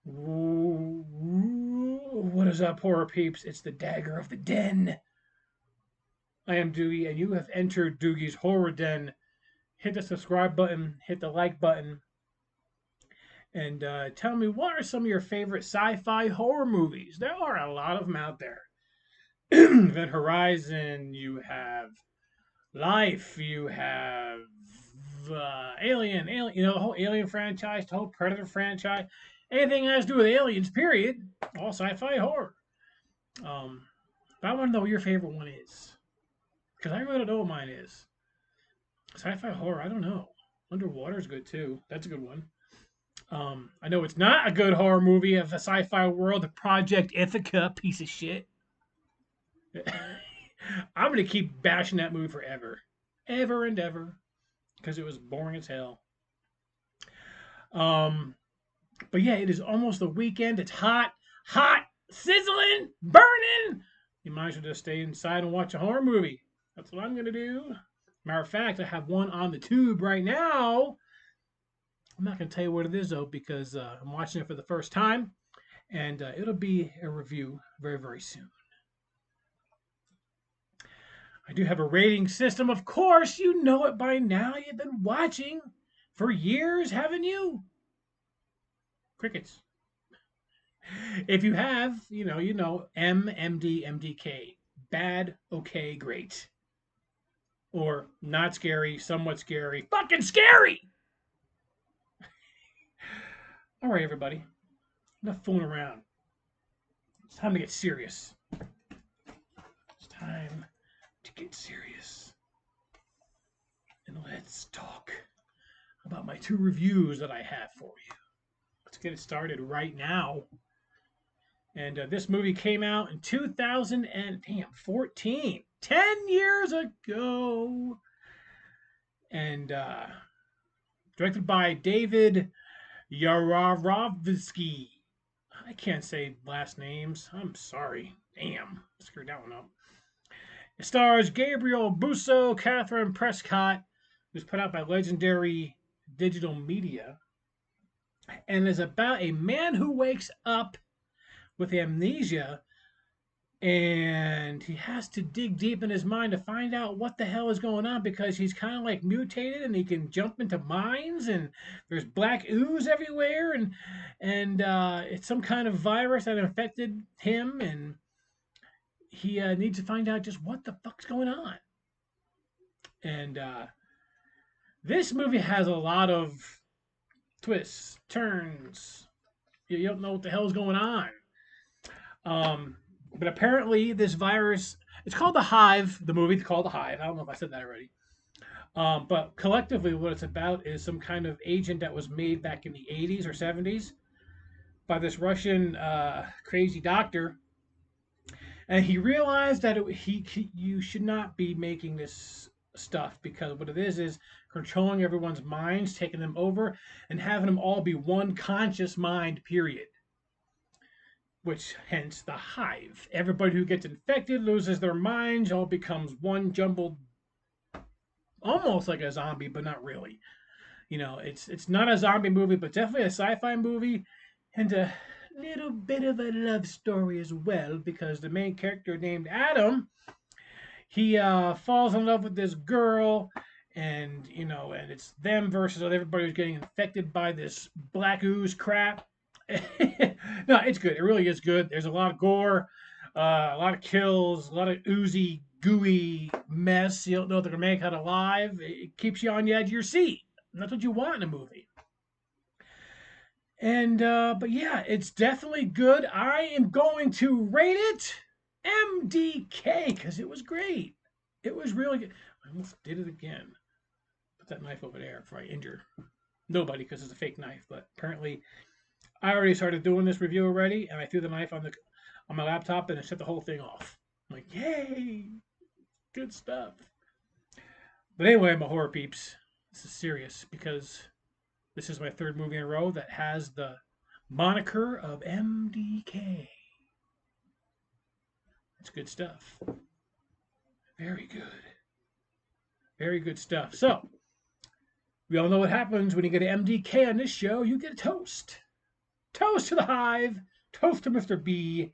Ooh, what is up, horror peeps? It's the Dagger of the Den. I am Doogie, and you have entered Doogie's Horror Den. Hit the subscribe button, hit the like button, and tell me what are some of your favorite sci-fi horror movies? There are a lot of them out there. Event Horizon, you have Life, you have Alien, the whole Alien franchise, the whole Predator franchise. Anything that has to do with aliens, period. All sci-fi horror. Um, but I want to know what your favorite one is. Because I really don't know what mine is. Sci-fi horror, I don't know. Underwater is good too. That's a good one. I know it's not a good horror movie of a sci-fi world. The Project Ithaca, piece of shit. I'm gonna keep bashing that movie forever, ever and ever, because it was boring as hell. Um, but yeah, it is almost the weekend. It's hot, hot, sizzling, burning. You might as well just stay inside and watch a horror movie. That's what I'm gonna do. Matter of fact, I have one on the tube right now. I'm not gonna tell you what it is though, because I'm watching it for the first time, and it'll be a review very, very soon. I do have a rating system, of course. You know it by now. You've been watching for years, haven't you? Crickets. If you have, you know, MMD, bad, okay, great. Or not scary, somewhat scary, fucking scary! All right, everybody. Enough fooling around. It's time to get serious. It's time to get serious. And let's talk about my two reviews that I have for you. Let's get it started right now. And this movie came out in 2014, 10 years ago. And directed by David Yarovsky. I can't say last names. I'm sorry. Damn. Screwed that one up. It stars Gabriel Busso, Catherine Prescott, who's put out by Legendary Digital Media, and is about a man who wakes up with amnesia and he has to dig deep in his mind to find out what the hell is going on because he's kind of like mutated and he can jump into mines and there's black ooze everywhere and it's some kind of virus that infected him and he needs to find out just what the fuck's going on. And this movie has a lot of twists, turns. You don't know what the hell's going on. Um, but apparently, this virus, it's called the Hive. The movie's called the Hive. I don't know if I said that already. But collectively, what it's about is some kind of agent that was made back in the 80s or 70s by this Russian crazy doctor. And he realized that you should not be making this stuff because what it is controlling everyone's minds, taking them over, and having them all be one conscious mind, period. Which hence the hive. Everybody who gets infected loses their minds, all becomes one jumbled, almost like a zombie, but not really. You know, it's not a zombie movie, but definitely a sci-fi movie, and a little bit of a love story as well, because the main character named Adam, he falls in love with this girl, and and it's them versus everybody who's getting infected by this black ooze crap. No, it's good. It really is good. There's a lot of gore, a lot of kills, a lot of oozy, gooey mess. You don't know if they're gonna make it alive. It keeps you on the edge of your seat. And that's what you want in a movie. And but yeah, it's definitely good. I am going to rate it MDK because it was great. It was really good. I almost did it again. Put that knife over there before I injure nobody because it's a fake knife. But apparently, I already started doing this review already, and I threw the knife on my laptop and it shut the whole thing off. I'm like, yay, good stuff. But anyway, my horror peeps, this is serious because this is my third movie in a row that has the moniker of MDK. It's good stuff. Very good. Very good stuff. So, we all know what happens when you get an MDK on this show. You get a toast. Toast to the Hive. Toast to Mr. B.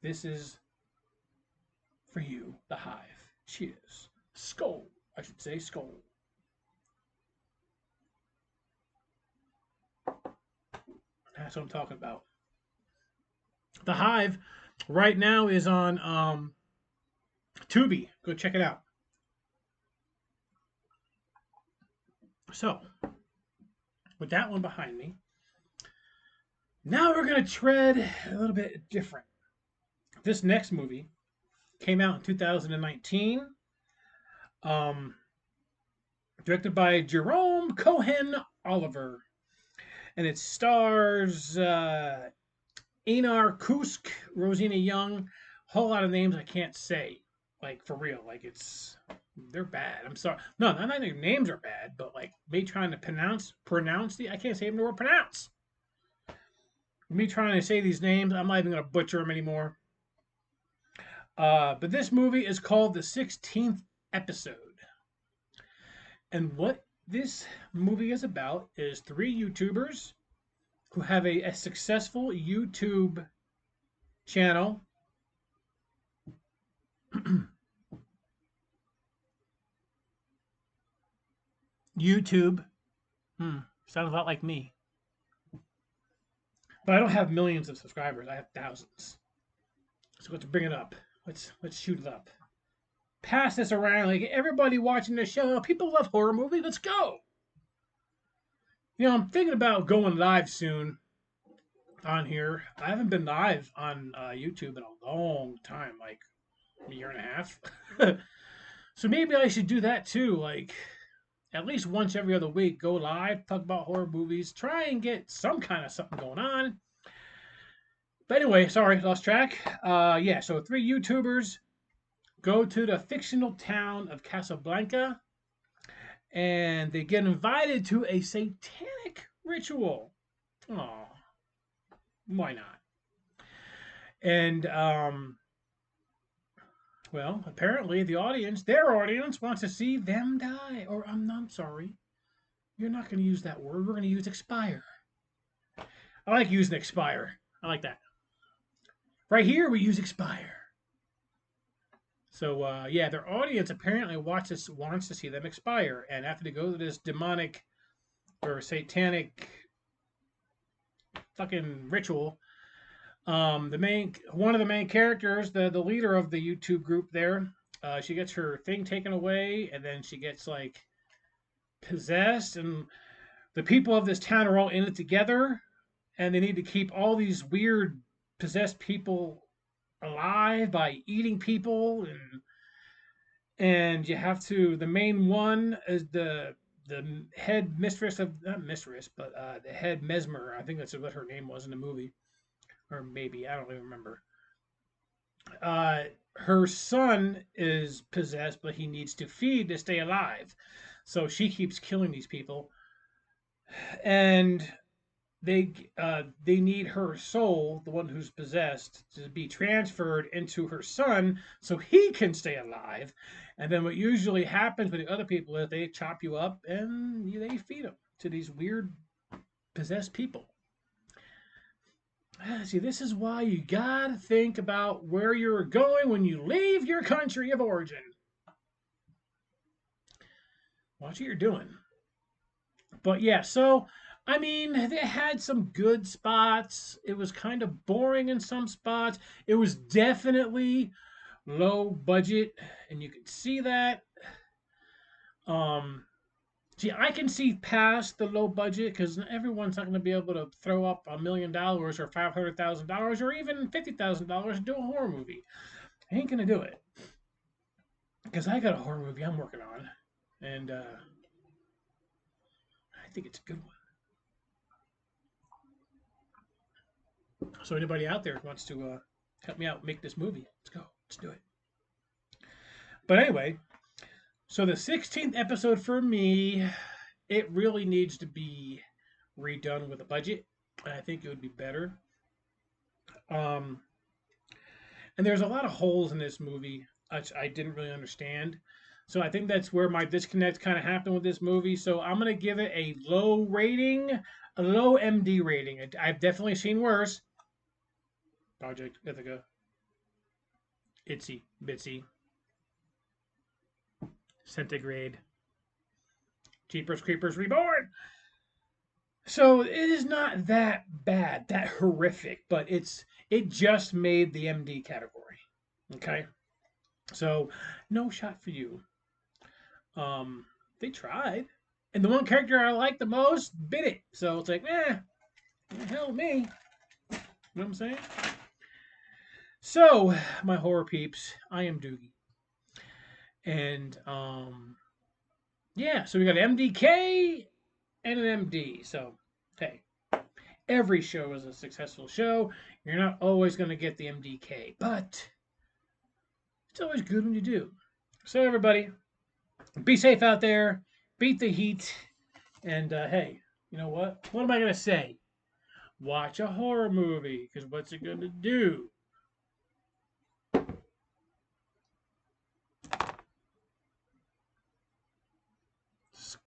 This is for you, the Hive. Cheers. Skull. I should say skull. That's what I'm talking about. The Hive right now is on Tubi. Go check it out. So, with that one behind me, now we're going to tread a little bit different. This next movie came out in 2019, um, directed by Jerome Cohen Oliver, and it stars Einar Kusk, Rosina Young, whole lot of names I can't say, like for real, like they're bad. I'm sorry, no, not that their names are bad, but like me trying to pronounce I can't say even the word pronounce. Me trying to say these names, I'm not even gonna butcher them anymore. But this movie is called The 16th Episode. And what this movie is about is three YouTubers who have a successful YouTube channel. YouTube. Sounds a lot like me. But I don't have millions of subscribers. I have thousands. So let's bring it up. Let's shoot it up. Pass this around. Like everybody watching this show, people love horror movies. Let's go. You know, I'm thinking about going live soon on here. I haven't been live on YouTube in a long time, like a year and a half. So maybe I should do that too. Like at least once every other week, go live, talk about horror movies, try and get some kind of something going on. But anyway, sorry, lost track. Yeah, so three YouTubers go to the fictional town of Casablanca and they get invited to a satanic ritual. Oh, why not? And, well, apparently their audience wants to see them die. Or, I'm sorry, you're not going to use that word. We're going to use expire. I like using expire. I like that. Right here, we use expire. So yeah, their audience apparently wants to see them expire, and after they go to this demonic or satanic fucking ritual, one of the main characters, the leader of the YouTube group there, she gets her thing taken away, and then she gets like possessed, and the people of this town are all in it together, and they need to keep all these weird possessed people alive by eating people, and you have to, the main one is the head mistress of, not mistress, but the head mesmer, I think that's what her name was in the movie, or maybe I don't even remember. Her son is possessed, but he needs to feed to stay alive, so she keeps killing these people, and they need her soul, the one who's possessed, to be transferred into her son so he can stay alive. And then what usually happens with the other people is they chop you up and they feed them to these weird possessed people. See, this is why you gotta think about where you're going when you leave your country of origin. Watch what you're doing. But yeah, so I mean, they had some good spots. It was kind of boring in some spots. It was definitely low budget, and you could see that. Um, See, I can see past the low budget because everyone's not going to be able to throw up $1 million or $500,000 or even $50,000 to do a horror movie. I ain't going to do it because I got a horror movie I'm working on, and I think it's a good one. So anybody out there who wants to help me out make this movie, let's go. Let's do it. But anyway, so the 16th episode for me, it really needs to be redone with a budget. I think it would be better. Um, and there's a lot of holes in this movie I didn't really understand. So I think that's where my disconnect kind of happened with this movie. So I'm going to give it a low rating a low MD rating. I've definitely seen worse. Project Ithaca, Itsy Bitsy, Centigrade, Jeepers Creepers Reborn. So it is not that bad, that horrific, but it just made the MD category. Okay, so no shot for you. They tried, and the one character I like the most bit it. So it's like, hell me. You know what I'm saying? So my horror peeps, I am Doogie, and yeah. So we got an MDK and an MD. So hey, every show is a successful show. You're not always going to get the MDK, but it's always good when you do. So, everybody, be safe out there, beat the heat, and hey, you know what? What am I going to say? Watch a horror movie, because what's it going to do?